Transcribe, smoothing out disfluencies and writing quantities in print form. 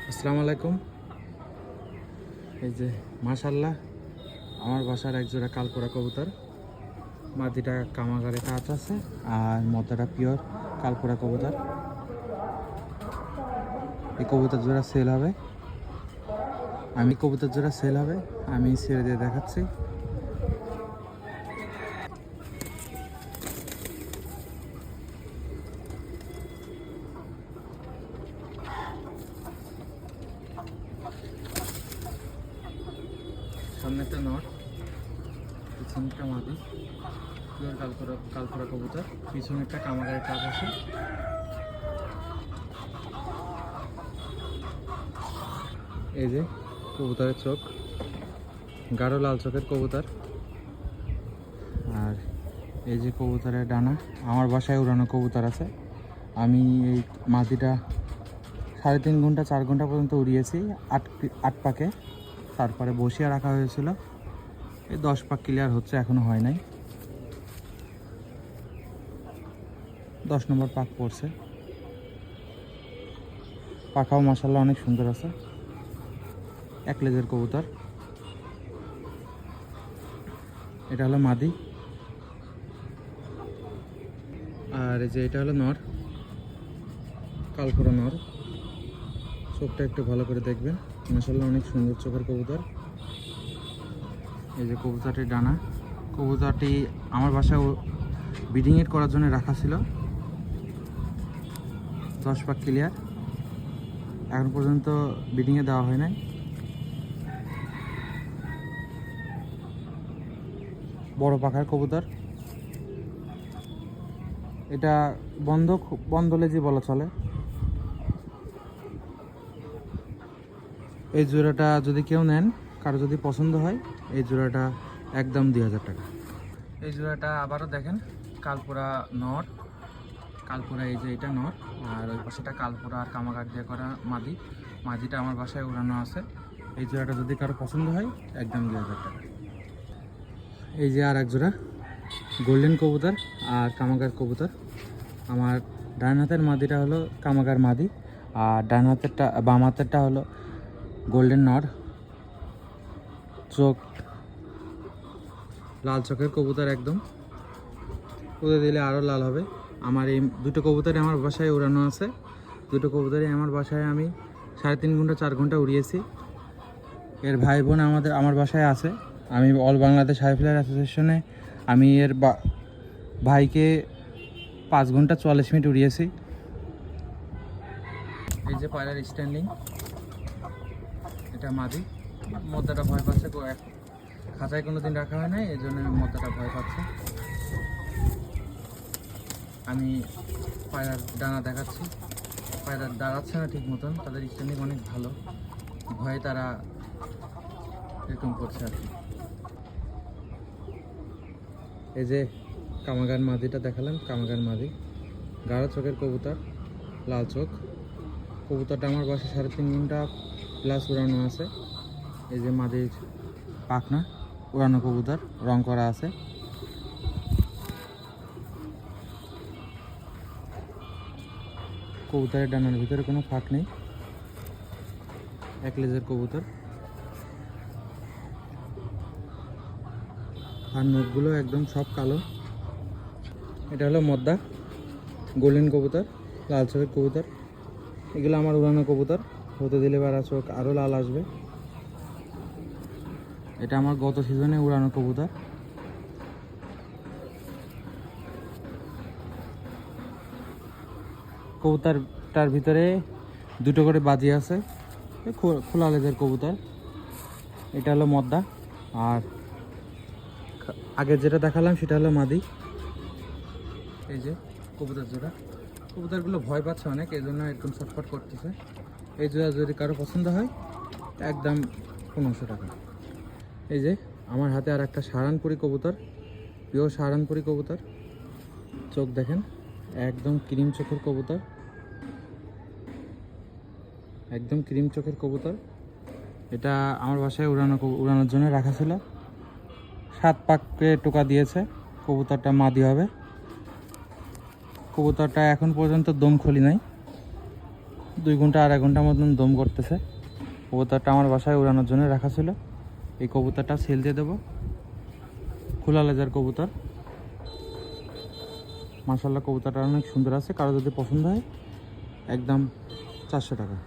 আসসালামু আলাইকুম। এই যে মাশাআল্লাহ আমার বাসার এক জোড়া কালকোরা কবুতর। মাদিটা কামাগারে কাজ আছে আর মদ্দাটা পিওর কালকোরা কবুতর। এই কবুতর জোড়া সেল হবে, আমি ছেড়ে দিয়ে দেখাচ্ছি। সামনে একটা নট, পিছনে একটা মাদি পিওর কালকোরা কবুতর। পিছনে একটা কামাগারে কাজ আছে। এই যে কবুতরের চোখ, গাঢ় লাল চোখের কবুতর। আর এই যে কবুতরের ডানা, আমার বাসায় উড়ানো কবুতর আছে। আমি এই মাদিটা 3.5 ঘন্টা 4 ঘন্টা পর্যন্ত উড়িয়েছি আট পাকে। তারপরে বসিয়ে রাখা হয়েছিল। এই 10 পাক ক্লিয়ার হচ্ছে, এখনো হয় নাই। 10 নম্বর পাক পড়ছে। পাখাও মাশাআল্লাহ অনেক সুন্দর আছে। এক লেজের কবুতর। এটা হলো মাদি, আর এই যে এটা হলো নর, কালকোরা নর। চোখটা একটু ভালো করে দেখবেন, মাশাআল্লাহ অনেক সুন্দর চোখের কবুতর। এই যে কবুতরটির ডানা, কবুতরটি আমার বাসায় ব্রিডিংয়ের করার জন্য রাখা ছিল। 10 পাক ক্লিয়ার, এখন পর্যন্ত ব্রিডিংয়ে দেওয়া হয় নাই। বড় পাখার কবুতর। এটা বন্ধ লেজি বলা চলে। এই জোড়াটা যদি কেউ নেন, কারো যদি পছন্দ হয়, এই জোড়াটা একদম 2000 টাকা। এই জোড়াটা আবারও দেখেন, কালপুরা নর, কালপুরা। এই যে এটা নর, আর ওই পাশেটা কালপুরা আর কামাগার দিয়ে করা মাদিটা আমার বাসায় উড়ানো আছে। এই জোড়াটা যদি কারো পছন্দ হয়, একদম 2000 টাকা। এই যে আর এক জোড়া গোল্ডেন কবুতর আর কামাগার কবুতর। আমার ডান হাতের মাদিটা হলো কামাগার মাদি, আর ডান হাতেরটা বাম হাতেরটা হলো গোল্ডেন নর। চোখ লাল চোখের কবুতর, একদম উড়ে দিলে আরও লাল হবে। আমার এই দুটো কবুতরই আমার বাসায় উড়ানো আছে। দুটো কবুতরই আমার বাসায় আমি 3.5 ঘন্টা 4 ঘন্টা উড়িয়েছি। এর ভাই বোন আমার বাসায় আছে। আমি অল বাংলাদেশ হাই ফ্লায়ার অ্যাসোসিয়েশনে আমি এর ভাইকে 5 ঘন্টা 44 মিনিট উড়িয়েছি। এই যে পায়রার স্ট্যান্ডিং, এটা মাদি। মদ্দাটা ভয় পাচ্ছে, খাঁচায় কোনোদিন রাখা হয় না, এই জন্য মদ্দাটা ভয় পাচ্ছে। আমি পায়রার ডানা দেখাচ্ছি। পায়রা দাঁড়াচ্ছে না ঠিক মতন, তাদের স্ট্যান্ডিং অনেক ভালো, ভয়ে তারা এরকম করছে আর কি। এই যে কামাগার মাদিটা দেখালাম, কামাগার মাদি, গাঢ় চোখের কবুতর, লাল চোখ। কবুতরটা আমার বাসায় 3.5 ঘন্টা প্লাস উড়ানো আছে। এই যে মাদির পাখনা, উড়ানো কবুতর, রং করা আছে। কবুতরের ডানার ভিতরে কোনো ফাঁক নেই। এক লেজের কবুতর, আর নখগুলো একদম সব কালো। এটা হলো মদ্দা গোল্ডেন কবুতর, লাল চোখের কবুতর। এগুলো আমার উড়ানো কবুতর, হতে দিলে বারা চোখ আরও লাল আসবে। এটা আমার গত সিজনে উড়ানো কবুতর। কবুতরটার ভিতরে দুটো করে বাজি আছে, খোলা লেজের কবুতর। এটা হলো মদ্দা, আর আগে যেটা দেখালাম সেটা হলো মাদি। এই যে কবুতর জোড়া, কবুতরগুলো ভয় পাচ্ছে অনেক, এই জন্য এরকম ছটফট করতেছে। এই জোড়া যদি কারো পছন্দ হয়, একদম 1500 টাকা। এই যে আমার হাতে আর একটা সাহারানপুরি কবুতর, পিওর সাহারানপুরি কবুতর। চোখ দেখেন, একদম ক্রিম চোখের কবুতর, একদম ক্রিম চোখের কবুতর। এটা আমার বাসায় উড়ানোর জন্য রাখা ছিল। 7 পাকে টোকা দিয়েছে। কবুতরটা মাদি হবে। কবুতরটা এখন পর্যন্ত দম খুলি নাই। 2 ঘন্টা 2.5 ঘন্টার মতন দম করতেছে। কবুতরটা আমার বাসায় উড়ানোর জন্য রাখা ছিল। এই কবুতরটা সেল দিয়ে দেবো। খোলা লেজার কবুতর, মাশাআল্লাহ কবুতরটা অনেক সুন্দর আছে। কারো যদি পছন্দ হয় একদম 400 টাকা।